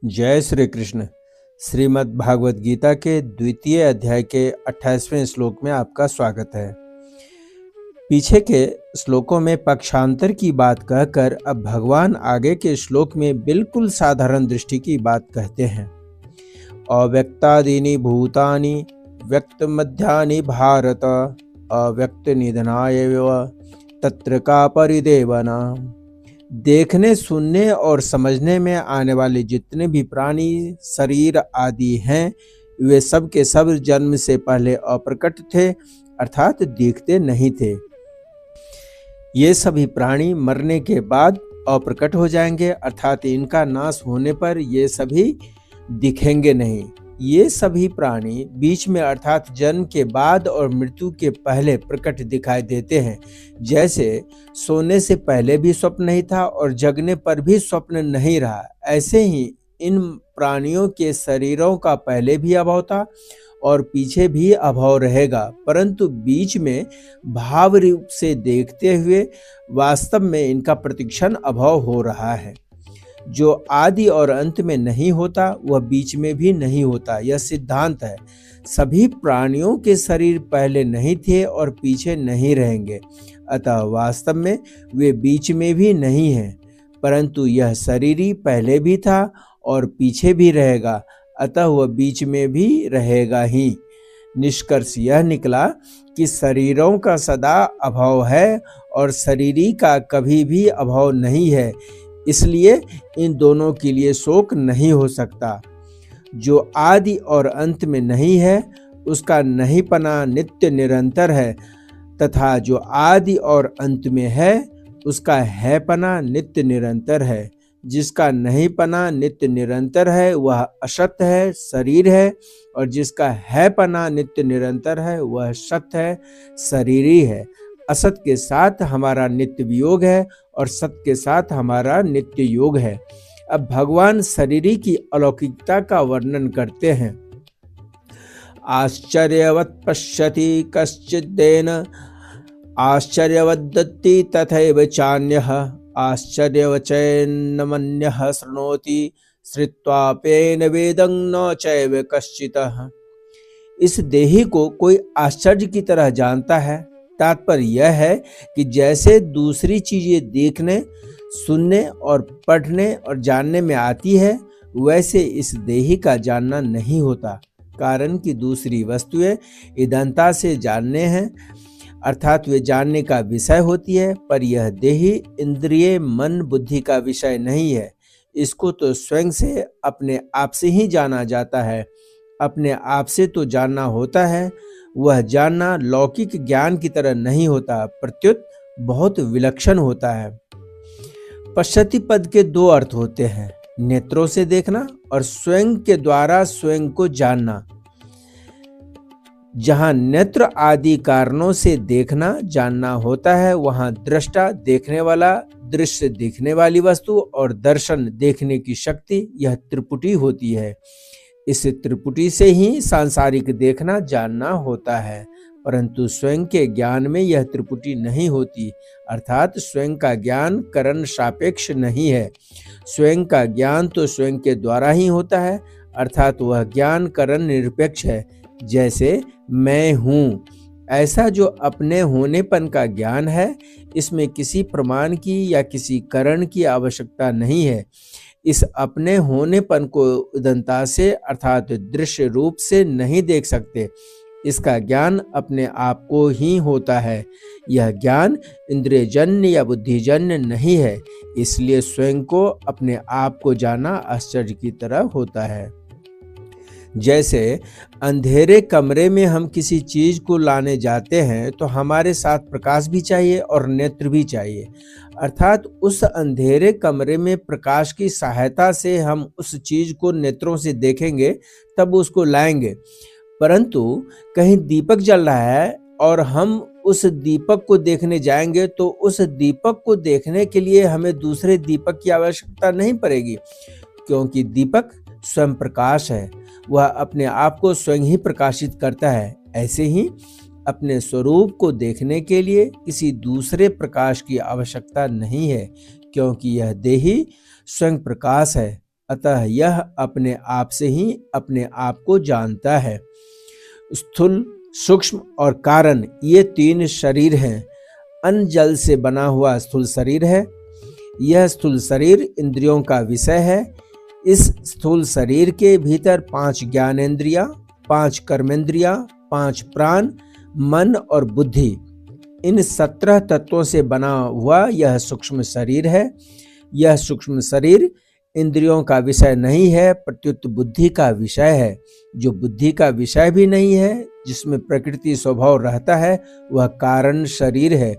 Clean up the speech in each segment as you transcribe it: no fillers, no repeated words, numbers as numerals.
जय श्री कृष्ण। श्रीमद् भागवत गीता के द्वितीय अध्याय के 28वें श्लोक में आपका स्वागत है। पीछे के श्लोकों में पक्षांतर की बात कहकर अब भगवान आगे के श्लोक में बिल्कुल साधारण दृष्टि की बात कहते हैं। अव्यक्तादीनि भूतानि व्यक्त मध्यानि भारत अव्यक्त निधनाय तत्र का परिदेवना। देखने, सुनने और समझने में आने वाले जितने भी प्राणी, शरीर आदि हैं, वे सब के सब जन्म से पहले अप्रकट थे, अर्थात दिखते नहीं थे। ये सभी प्राणी मरने के बाद अप्रकट हो जाएंगे, अर्थात इनका नाश होने पर ये सभी दिखेंगे नहीं। ये सभी प्राणी बीच में अर्थात जन्म के बाद और मृत्यु के पहले प्रकट दिखाई देते हैं। जैसे सोने से पहले भी स्वप्न नहीं था और जगने पर भी स्वप्न नहीं रहा, ऐसे ही इन प्राणियों के शरीरों का पहले भी अभाव था और पीछे भी अभाव रहेगा, परंतु बीच में भाव रूप से देखते हुए वास्तव में इनका प्रतिक्षण अभाव हो रहा है। जो आदि और अंत में नहीं होता वह बीच में भी नहीं होता, यह सिद्धांत है। सभी प्राणियों के शरीर पहले नहीं थे और पीछे नहीं रहेंगे, अतः वास्तव में वे बीच में भी नहीं हैं, परंतु यह शरीर ही पहले भी था और पीछे भी रहेगा, अतः वह बीच में भी रहेगा ही। निष्कर्ष यह निकला कि शरीरों का सदा अभाव है और शरीरी का कभी भी अभाव नहीं है, इसलिए इन दोनों के लिए शोक नहीं हो सकता। जो आदि और अंत में नहीं है उसका नहींपना नित्य निरंतर है, तथा जो आदि और अंत में है उसका हैपना नित्य निरंतर है। जिसका नहींपना नित्य निरंतर है वह असत है, शरीर है, और जिसका हैपना नित्य निरंतर है वह सत है, शरीरी है। असत के साथ हमारा नित्य वियोग है और सत के साथ हमारा नित्य योग है। अब भगवान शरीरी की अलौकिकता का वर्णन करते हैं। आश्चर्यवत् पश्यति कश्चिदेन आश्चर्यवद्दत्ति तथैव चान्यः आश्चर्यवचैन्नमन्यः शृणोति श्रुत्वाप्येन वेदं न चैव कश्चितः। इस देही को कोई आश्चर्य की तरह जानता है। तात्पर्य यह है कि जैसे दूसरी चीजें देखने, सुनने और पढ़ने और जानने में आती है, वैसे इस देही का जानना नहीं होता, कारण कि दूसरी वस्तुएं ईदंता से जानने हैं, अर्थात वे जानने का विषय होती है, पर यह देही इंद्रिय, मन, बुद्धि का विषय नहीं है। इसको तो स्वयं से अपने आप से ही जाना जाता है। अपने आप से तो जानना होता है, वह जानना लौकिक ज्ञान की तरह नहीं होता, प्रत्युत बहुत विलक्षण होता है। पश्यति पद के दो अर्थ होते हैं, नेत्रों से देखना और स्वयं के द्वारा स्वयं को जानना। जहां नेत्र आदि कारणों से देखना जानना होता है, वहां दृष्टा देखने वाला, दृश्य देखने वाली वस्तु और दर्शन देखने की शक्ति, यह त्रिपुटी होती है। इस त्रिपुटी से ही सांसारिक देखना जानना होता है, परंतु स्वयं के ज्ञान में यह त्रिपुटी नहीं होती, अर्थात स्वयं का ज्ञान करण सापेक्ष नहीं है। स्वयं का ज्ञान तो स्वयं के द्वारा ही होता है, अर्थात वह ज्ञान करण निरपेक्ष है। जैसे मैं हूँ, ऐसा जो अपने होनेपन का ज्ञान है, इसमें किसी प्रमाण की या किसी करण की आवश्यकता नहीं है। इस अपने होनेपन को उदंता से अर्थात दृश्य रूप से नहीं देख सकते। इसका ज्ञान अपने आप को ही होता है। यह ज्ञान इंद्रियजन्य या बुद्धिजन्य नहीं है, इसलिए स्वयं को अपने आप को जाना आश्चर्य की तरह होता है। जैसे अंधेरे कमरे में हम किसी चीज को लाने जाते हैं तो हमारे साथ प्रकाश भी चाहिए और नेत्र भी चाहिए, अर्थात उस अंधेरे कमरे में प्रकाश की सहायता से हम उस चीज को नेत्रों से देखेंगे, तब उसको लाएंगे। परंतु कहीं दीपक जल रहा है और हम उस दीपक को देखने जाएंगे तो उस दीपक को देखने के लिए हमें दूसरे दीपक की आवश्यकता नहीं पड़ेगी, क्योंकि दीपक स्वयं प्रकाश है, वह अपने आप को स्वयं ही प्रकाशित करता है। ऐसे ही अपने स्वरूप को देखने के लिए किसी दूसरे प्रकाश की आवश्यकता नहीं है, क्योंकि यह देही स्वयं प्रकाश है। अतः यह अपने आप से ही अपने आप को जानता है। स्थूल, सूक्ष्म और कारण ये तीन शरीर हैं। अन्न जल से बना हुआ स्थूल शरीर है। यह स्थूल शरीर इंद्रियों का विषय है। इस स्थूल शरीर के भीतर 5 ज्ञानेंद्रियां, 5 कर्मेंद्रियां, 5 प्राण, मन और बुद्धि, इन 17 तत्वों से बना हुआ यह सूक्ष्म शरीर है। यह सूक्ष्म शरीर इंद्रियों का विषय नहीं है, प्रत्युत बुद्धि का विषय है। जो बुद्धि का विषय भी नहीं है, जिसमें प्रकृति स्वभाव रहता है, वह कारण शरीर है।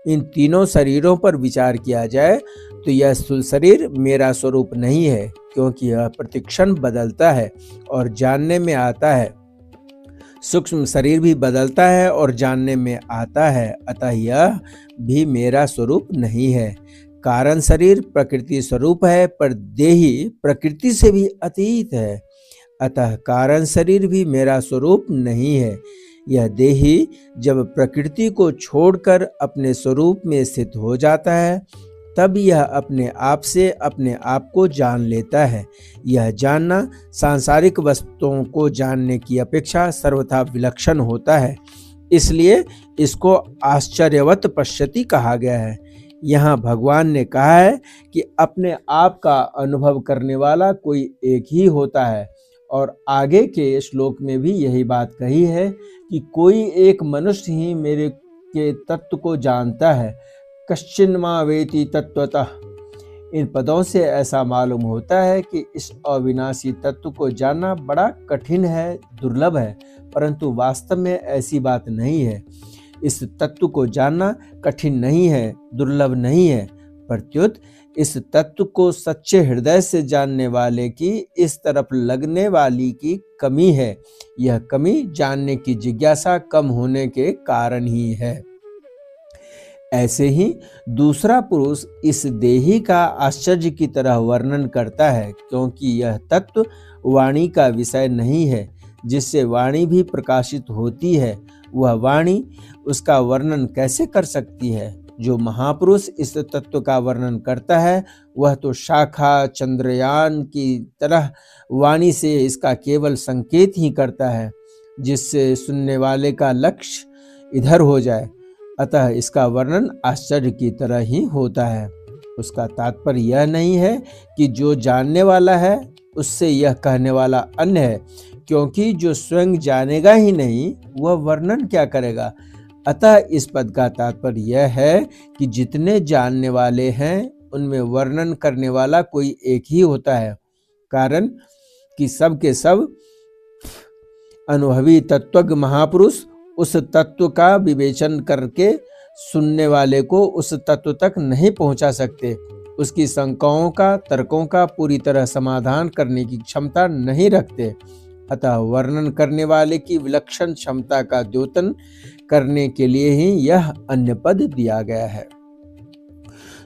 इन तीनों शरीरों पर विचार किया जाए तो यह स्थूल शरीर मेरा स्वरूप नहीं है, क्योंकि यह प्रतिक्षण बदलता है और जानने में आता है। सूक्ष्म शरीर भी बदलता है और जानने में आता है, अतः यह भी मेरा स्वरूप नहीं है। कारण शरीर प्रकृति स्वरूप है, पर देही प्रकृति से भी अतीत है, अतः कारण शरीर भी मेरा स्वरूप नहीं है। यह देही जब प्रकृति को छोड़कर अपने स्वरूप में स्थित हो जाता है, तब यह अपने आप से अपने आप को जान लेता है। यह जानना सांसारिक वस्तुओं को जानने की अपेक्षा सर्वथा विलक्षण होता है, इसलिए इसको आश्चर्यवत पश्यति कहा गया है। यहाँ भगवान ने कहा है कि अपने आप का अनुभव करने वाला कोई एक ही होता है, और आगे के श्लोक में भी यही बात कही है कि कोई एक मनुष्य ही मेरे के तत्व को जानता है। कश्चिन्मा वेति तत्वतः। इन पदों से ऐसा मालूम होता है कि इस अविनाशी तत्व को जानना बड़ा कठिन है, दुर्लभ है, परंतु वास्तव में ऐसी बात नहीं है। इस तत्व को जानना कठिन नहीं है, दुर्लभ नहीं है, प्रत्युत इस तत्व को सच्चे हृदय से जानने वाले की इस तरफ लगने वाली की कमी है। यह कमी जानने की जिज्ञासा कम होने के कारण ही है। ऐसे ही दूसरा पुरुष इस देही का आश्चर्य की तरह वर्णन करता है, क्योंकि यह तत्व वाणी का विषय नहीं है, जिससे वाणी भी प्रकाशित होती है। वह वाणी उसका वर्णन कैसे कर सकती है? जो महापुरुष इस तत्व का वर्णन करता है, वह तो शाखा चंद्रयान की तरह वाणी से इसका केवल संकेत ही करता है, जिससे सुनने वाले का लक्ष्य इधर हो जाए। अतः इसका वर्णन आश्चर्य की तरह ही होता है। उसका तात्पर्य यह नहीं है कि जो जानने वाला है उससे यह कहने वाला अन्य है, क्योंकि जो स्वयं जानेगा ही नहीं, वह वर्णन क्या करेगा। अतः इस पद का तात्पर्य यह है कि जितने जानने वाले हैं, उनमें वर्णन करने वाला कोई एक ही होता है, कारण कि सब के सब अनुभवी तत्वज्ञ महापुरुष उस तत्व का विवेचन करके सुनने वाले को उस तत्व तक नहीं पहुंचा सकते। उसकी शंकाओं का, तर्कों का पूरी तरह समाधान करने की क्षमता नहीं रखते। अतः वर्णन करने वाले की विलक्षण क्षमता का द्योतन करने के लिए ही यह अन्य पद दिया गया है।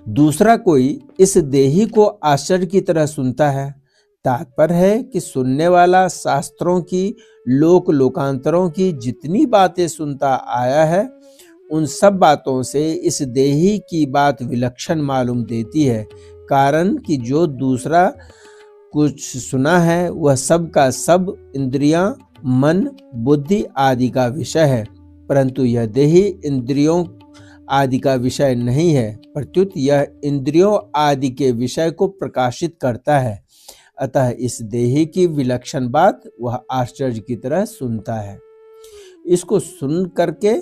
दूसरा कोई इस देही को आश्चर्य की तरह सुनता है। तात्पर्य है कि सुनने वाला शास्त्रों की, लोक लोकांतरों की जितनी बातें सुनता आया है, उन सब बातों से इस देही की बात विलक्षण मालूम देती है, कारण कि जो दूसरा कुछ सुना है वह सब का सब इंद्रियां, मन, बुद्धि आदि का विषय है, परंतु यह देही इंद्रियों आदि का विषय नहीं है, प्रत्युत यह इंद्रियों आदि के विषय को प्रकाशित करता है। अतः इस देही की विलक्षण बात वह आश्चर्य की तरह सुनता है। इसको सुन करके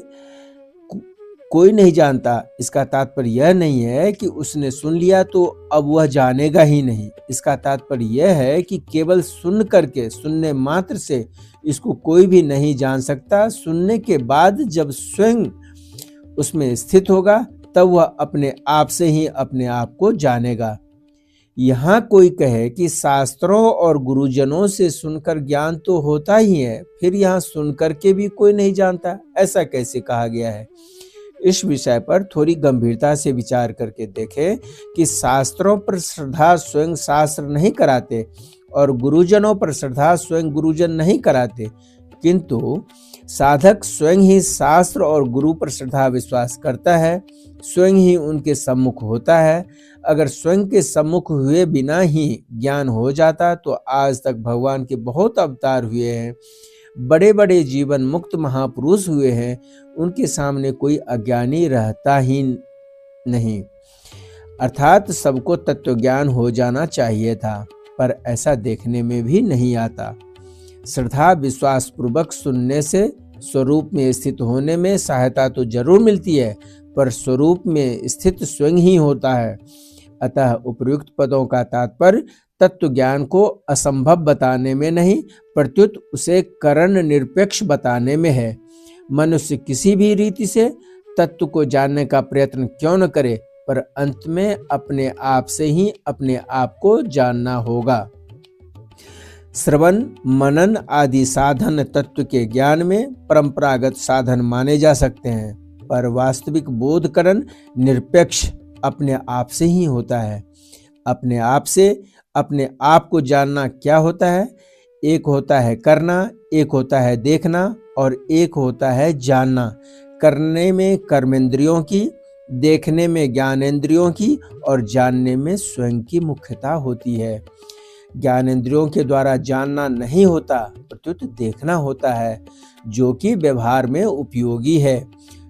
कोई नहीं जानता, इसका तात्पर्य यह नहीं है कि उसने सुन लिया तो अब वह जानेगा ही नहीं। इसका तात्पर्य यह है कि केवल सुन करके, सुनने मात्र से इसको कोई भी नहीं जान सकता। सुनने के बाद जब स्वयं उसमें स्थित होगा, तब वह अपने आप से ही अपने आप को जानेगा। यहाँ कोई कहे कि शास्त्रों और गुरुजनों से सुनकर ज्ञान तो होता ही है, फिर यहाँ सुनकर के भी कोई नहीं जानता, ऐसा कैसे कहा गया है? इस विषय पर थोड़ी गंभीरता से विचार करके देखें कि शास्त्रों पर श्रद्धा स्वयं शास्त्र नहीं कराते और गुरुजनों पर श्रद्धा स्वयं गुरुजन नहीं कराते, किंतु साधक स्वयं ही शास्त्र और गुरु पर श्रद्धा विश्वास करता है, स्वयं ही उनके सम्मुख होता है। अगर स्वयं के सम्मुख हुए बिना ही ज्ञान हो जाता तो आज तक भगवान के बहुत अवतार हुए हैं, बड़े बड़े जीवन मुक्त महापुरुष हुए हैं, उनके सामने कोई अज्ञानी रहता ही नहीं। अर्थात सबको तत्व ज्ञान हो जाना चाहिए था, पर ऐसा देखने में भी नहीं आता। श्रद्धा विश्वास पूर्वक सुनने से स्वरूप में स्थित होने में सहायता तो जरूर मिलती है, पर स्वरूप में स्थित स्वयं ही होता है। अतः उपर्युक्त पदों का तात्पर्य तत्व ज्ञान को असंभव बताने में नहीं, प्रत्युत उसे करण निरपेक्ष बताने में है। मनुष्य किसी भी रीति से तत्व को जानने का प्रयत्न क्यों न करे, पर अंत में अपने आप से ही अपने आप को जानना होगा। श्रवण मनन आदि साधन तत्व के ज्ञान में परंपरागत साधन माने जा सकते हैं, पर वास्तविक बोधकरण निरपेक्ष अपने आप से ही होता है। अपने आप से अपने आप को जानना क्या होता है? एक होता है करना, एक होता है देखना और एक होता है जानना। करने में कर्मेंद्रियों की, देखने में ज्ञानेंद्रियों की और जानने में स्वयं की मुख्यता होती है। ज्ञानेंद्रियों के द्वारा जानना नहीं होता, प्रत्युत देखना होता है, जो कि व्यवहार में उपयोगी है।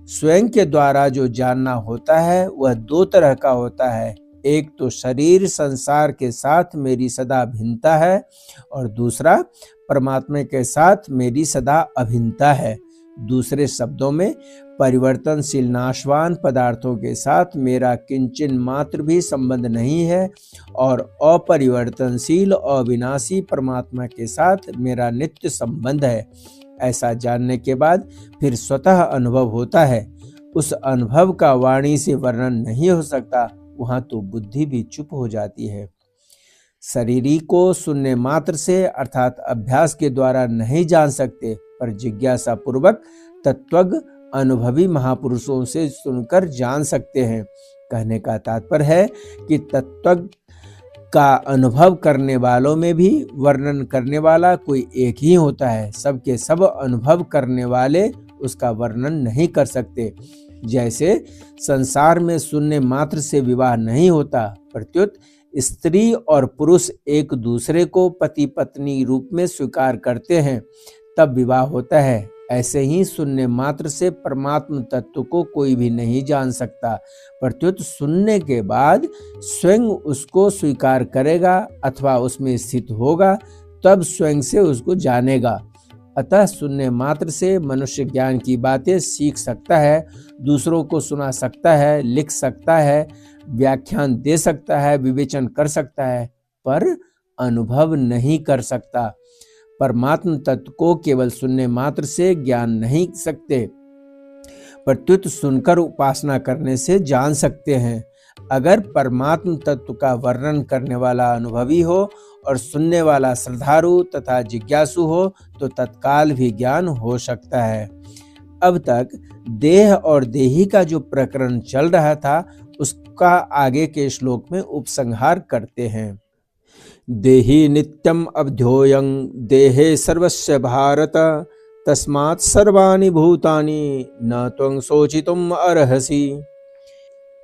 स्वयं के द्वारा जो जानना होता है वह दो तरह का होता है। एक तो शरीर संसार के साथ मेरी सदा भिन्नता है और दूसरा परमात्मा के साथ मेरी सदा अभिन्नता है। दूसरे शब्दों में परिवर्तनशील नाशवान पदार्थों के साथ मेरा किंचन मात्र भी संबंध नहीं है और अपरिवर्तनशील अविनाशी परमात्मा के साथ मेरा नित्य संबंध है। ऐसा जानने के बाद फिर स्वतः अनुभव होता है। उस अनुभव का वाणी से वर्णन नहीं हो सकता, वहां तो बुद्धि भी चुप हो जाती है। शरीरी को सुनने मात्र से अर्थात अभ्यास के द्वारा नहीं जान सकते, पर जिज्ञासा पूर्वक तत्वज्ञ अनुभवी महापुरुषों से सुनकर जान सकते हैं। कहने का तात्पर्य है कि तत्वज्ञ का अनुभव करने वालों में भी वर्णन करने वाला कोई एक ही होता है। सबके सब अनुभव करने वाले उसका वर्णन नहीं कर सकते। जैसे संसार में सुनने मात्र से विवाह नहीं होता, प्रत्युत स्त्री और पुरुष एक दूसरे को पति पत्नी रूप में स्वीकार करते हैं, तब विवाह होता है। ऐसे ही सुनने मात्र से परमात्म तत्व को कोई भी नहीं जान सकता, प्रत्युत सुनने के बाद स्वयं उसको स्वीकार करेगा अथवा उसमें स्थित होगा, तब स्वयं से उसको जानेगा। अतः सुनने मात्र से मनुष्य ज्ञान की बातें सीख सकता है, दूसरों को सुना सकता है, लिख सकता है, व्याख्यान दे सकता है, विवेचन कर सकता है, पर अनुभव नहीं कर सकता। परमात्म तत्व को केवल सुनने मात्र से ज्ञान नहीं सकते, प्रत्युत सुनकर उपासना करने से जान सकते हैं। अगर परमात्म तत्व का वर्णन करने वाला अनुभवी हो और सुनने वाला श्रद्धालु तथा जिज्ञासु हो तो तत्काल भी ज्ञान हो सकता है। अब तक देह और देही का जो प्रकरण चल रहा था उसका आगे के श्लोक में उपसंहार करते हैं। देहि नित्यम अवध्योयं देहे सर्वस्य भारत तस्मात् सर्वाणि भूतानि न त्वं शोचितुम् अर्हसि।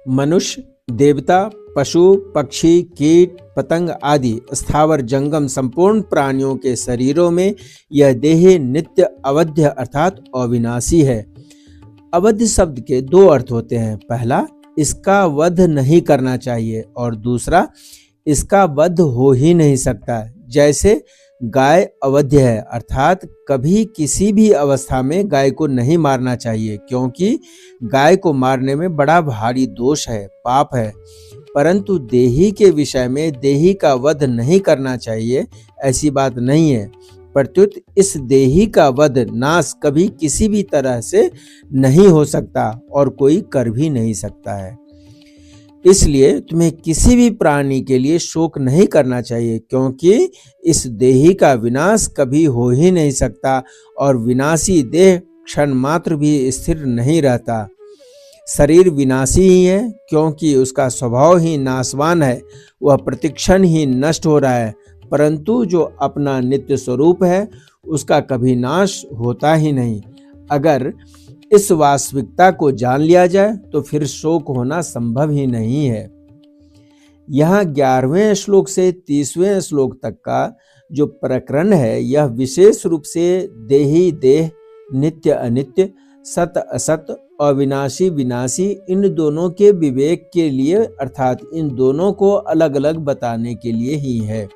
मनुष्य, देवता, पशु, पक्षी, कीट, पतंग आदि स्थावर जंगम संपूर्ण प्राणियों के शरीरों में यह देह नित्य अवध्य अर्थात अविनाशी है। अवध्य शब्द के दो अर्थ होते हैं। पहला, इसका वध नहीं करना चाहिए और दूसरा, इसका वध हो ही नहीं सकता। जैसे गाय अवध्य है अर्थात कभी किसी भी अवस्था में गाय को नहीं मारना चाहिए, क्योंकि गाय को मारने में बड़ा भारी दोष है, पाप है। परंतु देही के विषय में देही का वध नहीं करना चाहिए ऐसी बात नहीं है, प्रत्युत इस देही का वध नाश कभी किसी भी तरह से नहीं हो सकता और कोई कर भी नहीं सकता है। इसलिए तुम्हें किसी भी प्राणी के लिए शोक नहीं करना चाहिए, क्योंकि इस देही का विनाश कभी हो ही नहीं सकता और विनाशी देह क्षण मात्र भी स्थिर नहीं रहता। शरीर विनाशी ही है, क्योंकि उसका स्वभाव ही नाशवान है, वह प्रतिक्षण ही नष्ट हो रहा है। परंतु जो अपना नित्य स्वरूप है उसका कभी नाश होता ही नहीं। अगर इस वास्तविकता को जान लिया जाए तो फिर शोक होना संभव ही नहीं है। यहाँ 11वें श्लोक से 30वें श्लोक तक का जो प्रकरण है, यह विशेष रूप से देही देह, नित्य अनित्य, सत असत, अविनाशी विनाशी, इन दोनों के विवेक के लिए, अर्थात इन दोनों को अलग अलग बताने के लिए ही है।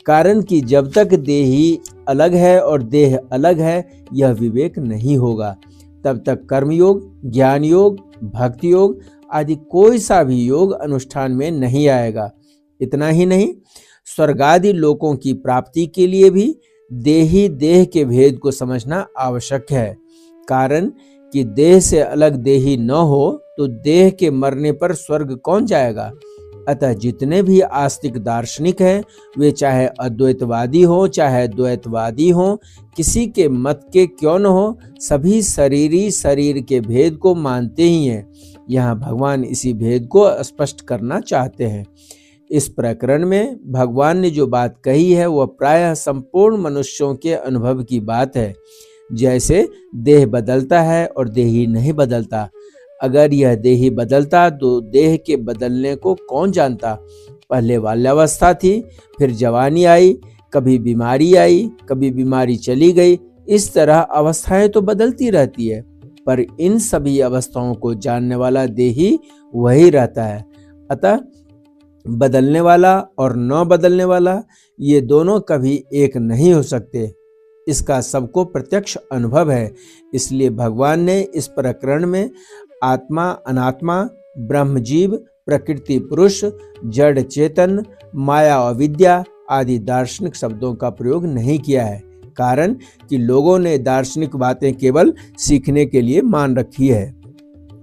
कारण कि जब तक देही अलग है और देह अलग है, यह विवेक नहीं होगा, तब तक कर्मयोग, ज्ञान योग, भक्ति योग आदि कोई सा भी योग अनुष्ठान में नहीं आएगा। इतना ही नहीं, स्वर्ग आदि लोकों की प्राप्ति के लिए भी देही देह के भेद को समझना आवश्यक है। कारण कि देह से अलग देही न हो तो देह के मरने पर स्वर्ग कौन जाएगा। अतः जितने भी आस्तिक दार्शनिक हैं, वे चाहे अद्वैतवादी हो चाहे द्वैतवादी हो, किसी के मत के क्यों न हो, सभी शरीरी शरीर के भेद को मानते ही हैं। यहाँ भगवान इसी भेद को स्पष्ट करना चाहते हैं। इस प्रकरण में भगवान ने जो बात कही है वह प्रायः संपूर्ण मनुष्यों के अनुभव की बात है। जैसे देह बदलता है और देही नहीं बदलता। अगर यह देही बदलता तो देह के बदलने को कौन जानता। पहले बाल्यावस्था थी, फिर जवानी आई, कभी बीमारी आई, कभी बीमारी चली गई। इस तरह अवस्थाएं तो बदलती रहती है, पर इन सभी अवस्थाओं को जानने वाला देही वही रहता है। अतः बदलने वाला और न बदलने वाला, ये दोनों कभी एक नहीं हो सकते। इसका सबको प्रत्यक्ष अनुभव है। इसलिए भगवान ने इस प्रकरण में आत्मा अनात्मा, ब्रह्म जीव, प्रकृति पुरुष, जड़ चेतन, माया अविद्या आदि दार्शनिक शब्दों का प्रयोग नहीं किया है। कारण कि लोगों ने दार्शनिक बातें केवल सीखने के लिए मान रखी है,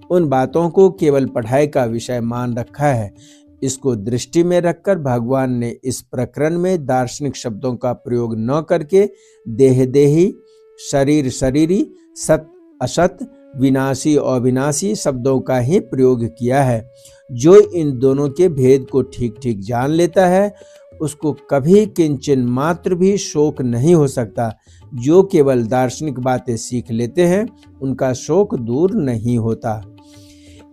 उन बातों को केवल पढ़ाई का विषय मान रखा है। इसको दृष्टि में रखकर भगवान ने इस प्रकरण में दार्शनिक शब्दों का प्रयोग न करके देह देही, शरीर शरीरी, सत असत, विनाशी अविनाशी शब्दों का ही प्रयोग किया है। जो इन दोनों के भेद को ठीक ठीक जान लेता है, उसको कभी किंचन मात्र भी शोक नहीं हो सकता। जो केवल दार्शनिक बातें सीख लेते हैं, उनका शोक दूर नहीं होता।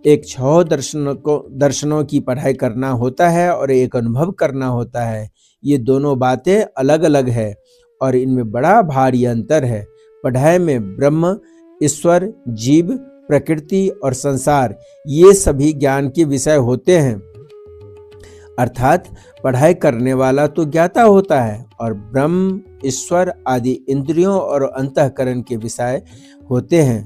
एक 6 दर्शनों की पढ़ाई करना होता है और एक अनुभव करना होता है। ये दोनों बातें अलग अलग है और इनमें बड़ा भारी अंतर है। पढ़ाई में ब्रह्म, ईश्वर, जीव, प्रकृति और संसार, ये सभी ज्ञान के विषय होते हैं। अर्थात पढ़ाई करने वाला तो ज्ञाता होता है और ब्रह्म, ईश्वर आदि इंद्रियों और अंतःकरण के विषय होते हैं।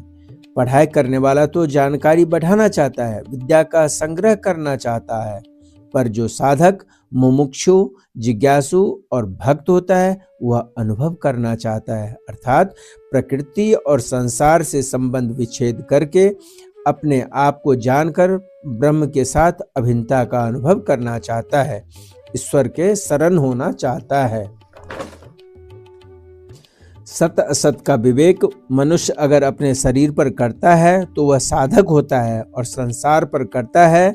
पढ़ाई करने वाला तो जानकारी बढ़ाना चाहता है, विद्या का संग्रह करना चाहता है, पर जो साधक, मुमुक्षु, जिज्ञासु और भक्त होता है, वह अनुभव करना चाहता है। अर्थात प्रकृति और संसार से संबंध विच्छेद करके अपने आप को जानकर ब्रह्म के साथ अभिन्नता का अनुभव करना चाहता है, ईश्वर के शरण होना चाहता है। सत असत का विवेक मनुष्य अगर अपने शरीर पर करता है तो वह साधक होता है, और संसार पर करता है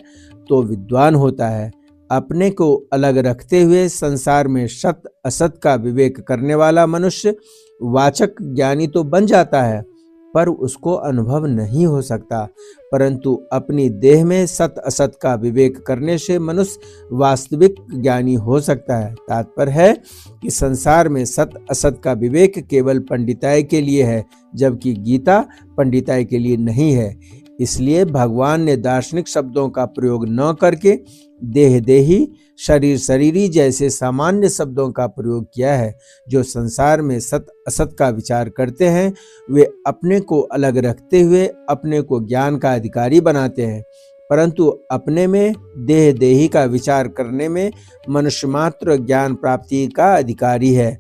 तो विद्वान होता है। अपने को अलग रखते हुए संसार में सत असत का विवेक करने वाला मनुष्य वाचक ज्ञानी तो बन जाता है, पर उसको अनुभव नहीं हो सकता। परंतु अपनी देह में सत असत का विवेक करने से मनुष्य वास्तविक ज्ञानी हो सकता है। तात्पर्य है कि संसार में सत असत का विवेक केवल पंडिताई के लिए है, जबकि गीता पंडिताई के लिए नहीं है। इसलिए भगवान ने दार्शनिक शब्दों का प्रयोग न करके देह देही, शरीर शरीरी जैसे सामान्य शब्दों का प्रयोग किया है। जो संसार में सत असत का विचार करते हैं, वे अपने को अलग रखते हुए अपने को ज्ञान का अधिकारी बनाते हैं, परंतु अपने में देह देही का विचार करने में मनुष्य मात्र ज्ञान प्राप्ति का अधिकारी है।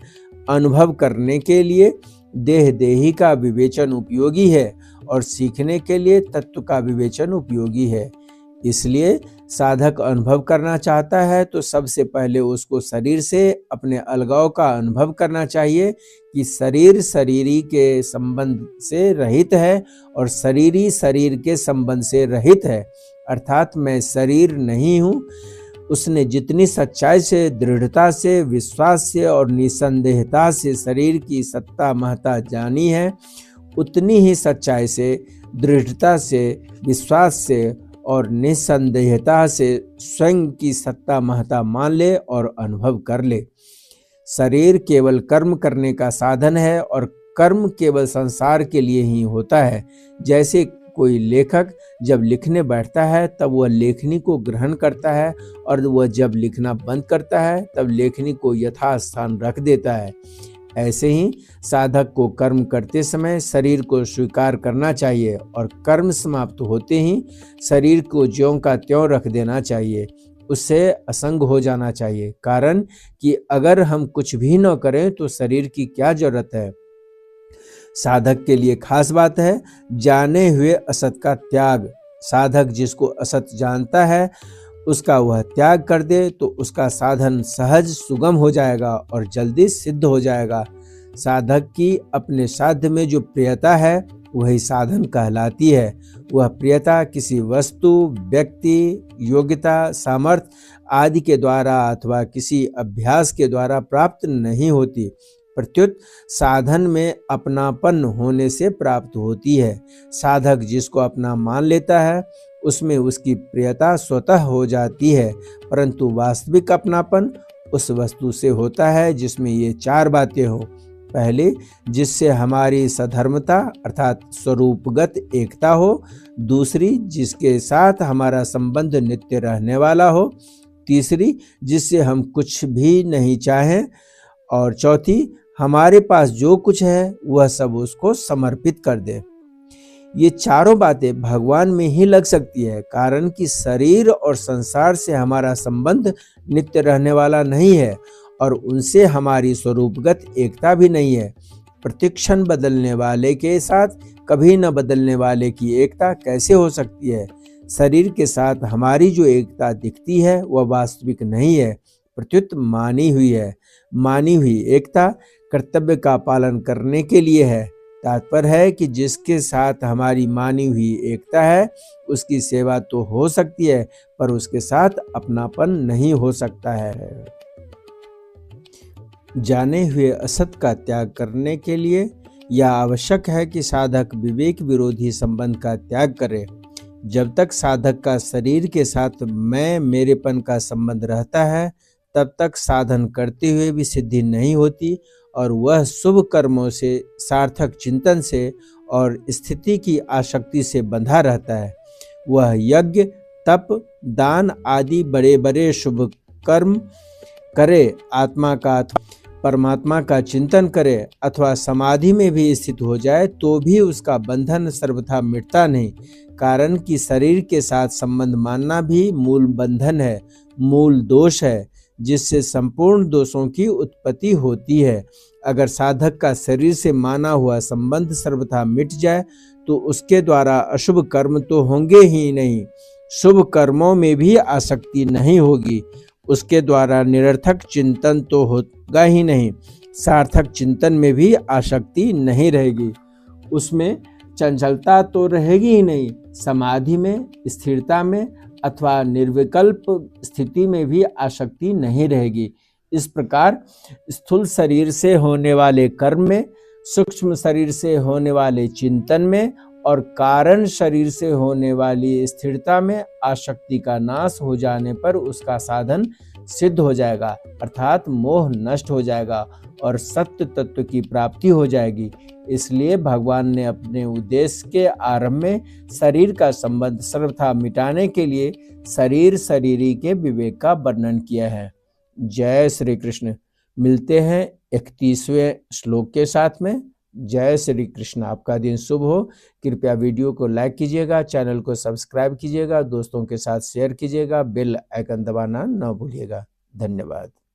अनुभव करने के लिए देह देही का विवेचन उपयोगी है और सीखने के लिए तत्व का विवेचन उपयोगी है। इसलिए साधक अनुभव करना चाहता है तो सबसे पहले उसको शरीर से अपने अलगाव का अनुभव करना चाहिए कि शरीर शरीरी के संबंध से रहित है और शरीरी शरीर के संबंध से रहित है। अर्थात मैं शरीर नहीं हूँ। उसने जितनी सच्चाई से, दृढ़ता से, विश्वास से और निसंदेहता से शरीर की सत्ता महत्ता जानी है, उतनी ही सच्चाई से, दृढ़ता से, विश्वास से और निसंदेहता से स्वयं की सत्ता महत्ता मान ले और अनुभव कर ले। शरीर केवल कर्म करने का साधन है और कर्म केवल संसार के लिए ही होता है। जैसे कोई लेखक जब लिखने बैठता है तब वह लेखनी को ग्रहण करता है और वह जब लिखना बंद करता है तब लेखनी को यथास्थान रख देता है। ऐसे ही साधक को कर्म करते समय शरीर को स्वीकार करना चाहिए और कर्म समाप्त होते ही शरीर को ज्यों का त्यों रख देना चाहिए, उससे असंग हो जाना चाहिए। कारण कि अगर हम कुछ भी न करें तो शरीर की क्या जरूरत है। साधक के लिए खास बात है जाने हुए असत का त्याग। साधक जिसको असत जानता है उसका वह त्याग कर दे तो उसका साधन सहज सुगम हो जाएगा और जल्दी सिद्ध हो जाएगा। साधक की अपने साध्य में जो प्रियता है वही साधन कहलाती है। वह प्रियता किसी वस्तु, व्यक्ति, योग्यता, सामर्थ्य आदि के द्वारा अथवा किसी अभ्यास के द्वारा प्राप्त नहीं होती, प्रत्युत साधन में अपनापन होने से प्राप्त होती है। साधक जिसको अपना मान लेता है उसमें उसकी प्रियता स्वतः हो जाती है, परंतु वास्तविक अपनापन उस वस्तु से होता है जिसमें ये चार बातें हो। पहले, जिससे हमारी सधर्मता अर्थात स्वरूपगत एकता हो। दूसरी, जिसके साथ हमारा संबंध नित्य रहने वाला हो। तीसरी, जिससे हम कुछ भी नहीं चाहें। और चौथी, हमारे पास जो कुछ है वह सब उसको समर्पित कर दे। ये चारों बातें भगवान में ही लग सकती है, कारण कि शरीर और संसार से हमारा संबंध नित्य रहने वाला नहीं है और उनसे हमारी स्वरूपगत एकता भी नहीं है। प्रतिक्षण बदलने वाले के साथ कभी न बदलने वाले की एकता कैसे हो सकती है। शरीर के साथ हमारी जो एकता दिखती है वह वास्तविक नहीं है, प्रत्युत मानी हुई है। मानी हुई एकता कर्तव्य का पालन करने के लिए है। तात्पर्य है कि जिसके साथ हमारी मानी हुई एकता है उसकी सेवा तो हो सकती है पर उसके साथ अपनापन नहीं हो सकता है। जाने हुए असत का त्याग करने के लिए यह आवश्यक है कि साधक विवेक विरोधी संबंध का त्याग करे। जब तक साधक का शरीर के साथ मैं मेरेपन का संबंध रहता है तब तक साधन करते हुए भी सिद्धि नहीं होती और वह शुभ कर्मों से, सार्थक चिंतन से और स्थिति की आसक्ति से बंधा रहता है। वह यज्ञ, तप, दान आदि बड़े बड़े शुभ कर्म करे, आत्मा का परमात्मा का चिंतन करे अथवा समाधि में भी स्थित हो जाए तो भी उसका बंधन सर्वथा मिटता नहीं। कारण कि शरीर के साथ संबंध मानना भी मूल बंधन है, मूल दोष है, जिससे संपूर्ण दोषों की उत्पत्ति होती है। अगर साधक का शरीर से माना हुआ संबंध सर्वथा मिट जाए तो उसके द्वारा अशुभ कर्म तो होंगे ही नहीं, शुभ कर्मों में भी आसक्ति नहीं होगी। उसके द्वारा निरर्थक चिंतन तो होगा ही नहीं, सार्थक चिंतन में भी आसक्ति नहीं रहेगी। उसमें चंचलता तो रहेगी ही नहीं, समाधि में, स्थिरता में अथवा निर्विकल्प स्थिति में भी आसक्ति नहीं रहेगी। इस प्रकार स्थूल शरीर से होने वाले कर्म में, सूक्ष्म शरीर से होने वाले चिंतन में और कारण शरीर से होने वाली स्थिरता में आसक्ति का नाश हो जाने पर उसका साधन सिद्ध हो जाएगा, अर्थात मोह नष्ट हो जाएगा और सत्य तत्व की प्राप्ति हो जाएगी। इसलिए भगवान ने अपने उद्देश्य के आरंभ में शरीर का संबंध सर्वथा मिटाने के लिए शरीर शरीरी के विवेक का वर्णन किया है। जय श्री कृष्ण। मिलते हैं 31वें श्लोक के साथ में। जय श्री कृष्ण। आपका दिन शुभ हो। कृपया वीडियो को लाइक कीजिएगा, चैनल को सब्सक्राइब कीजिएगा, दोस्तों के साथ शेयर कीजिएगा, बेल आइकन दबाना न भूलिएगा। धन्यवाद।